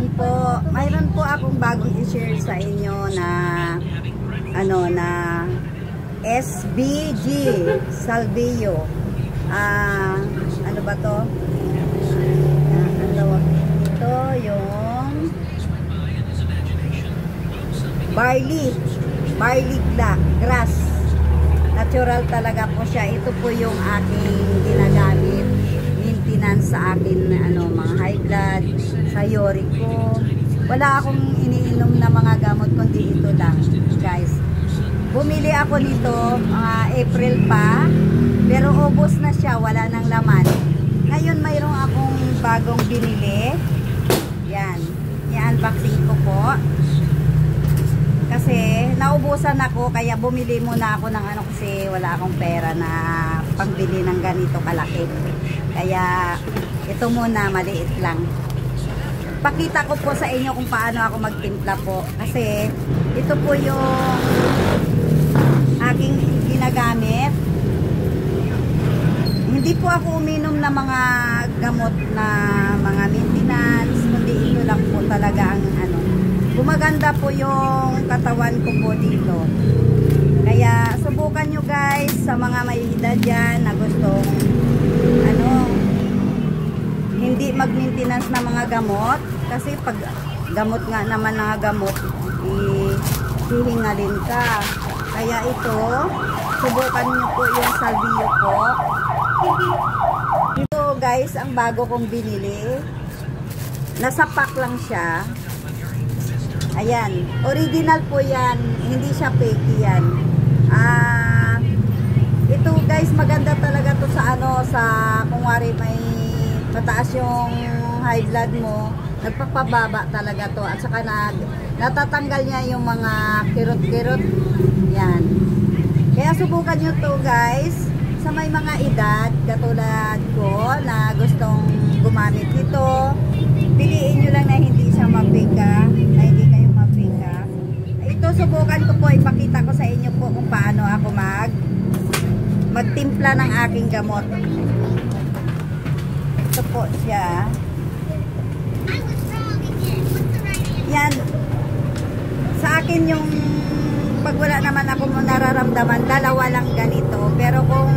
hapon po. Mayroon po akong bagong i-share sa inyo na na SBG Salvio. Ano ba to? Ito yung barley grass. Natural talaga po siya. Ito po yung aking ginagamit maintenance sa akin mga high blood, sa uric ko. Wala akong iniinom na mga gamot kundi ito lang, guys. Bumili ako nito April pa, pero ubos na siya, wala nang laman. Ngayon mayroong akong bagong binili. Yan, i-unboxing ko po. Kasi naubusan ako, kaya bumili muna ako ng kasi wala akong pera na pangbili ng ganito kalaki. Kaya ito muna, maliit lang. Pakita ko po sa inyo kung paano ako magtimpla po. Kasi ito po yung aking ginagamit. Hindi po ako uminom ng mga gamot na mga maintenance, kundi ito lang po talaga ang gumaganda po yung katawan ko po dito. Kaya subukan nyo guys sa mga may edad dyan na gustong hindi mag-maintenance na mga gamot. Kasi pag gamot nga naman na gamot, hihingalin ka. Kaya ito, subukan nyo po yung Salvio po. Ito guys, ang bago kong binili. Nasa pack lang siya. Ayan, original po yan, hindi siya fake yan. Ito guys, maganda talaga to sa sa kung wari may mataas yung high blood mo, nagpapababa talaga to. At saka natatanggal niya yung mga kirot-kirot. Yan. Kaya subukan nyo to guys, sa may mga edad, katulad ko, na gustong gumamit nito. Piliin nyo lang na hindi siya mapika, na hindi kayo mapika. Ito, subukan ko po, ipakita ko sa inyo po kung paano ako magtimpla ng aking gamot. Ito po siya. Yan. Sa akin yung pag wala naman ako nararamdaman, dalawa lang ganito. Pero kung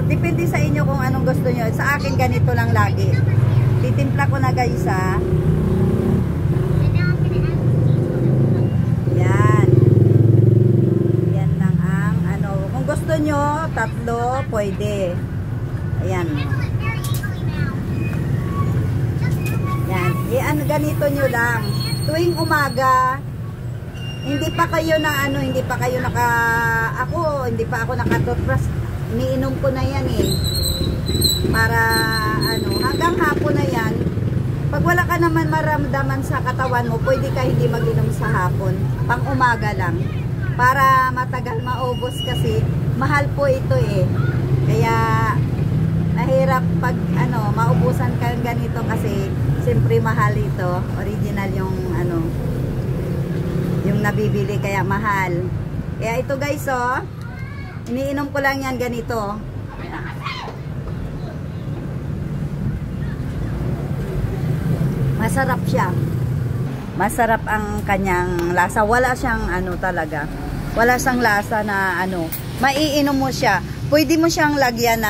depende sa inyo kung anong gusto nyo. Sa akin ganito lang lagi. Titimpla ko na guys Yan. Yan lang ang kung gusto nyo, tatlo, pwede. Ayan. Yan. Ganito nyo lang. Tuwing umaga, hindi pa ako naka-toothbrush. Iniinom ko na yan para hanggang hapon na yan. Pag wala ka naman maramdaman sa katawan mo, pwede ka hindi mag-inom sa hapon. Pang umaga lang. Para matagal maubos kasi mahal po ito Kaya mahirap pag maubusan ka ganito kasi siyempre mahal ito. Original yung yung nabibili kaya mahal. Kaya ito guys iniinom ko lang yan ganito. Masarap siya. Masarap ang kanyang lasa. Wala siyang talaga. Wala siyang lasa na maiinom mo siya. Pwede mo siyang lagyan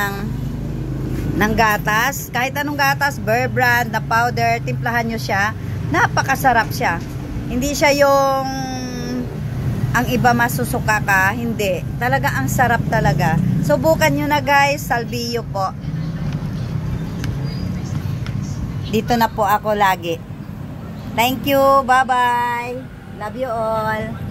ng gatas. Kahit anong gatas, Bear Brand na powder, timplahan nyo siya. Napakasarap siya. Hindi siya yung ang iba masusuka ka. Hindi. Talaga ang sarap talaga. Subukan nyo na guys. Salvio po. Dito na po ako lagi. Thank you. Bye-bye. Love you all.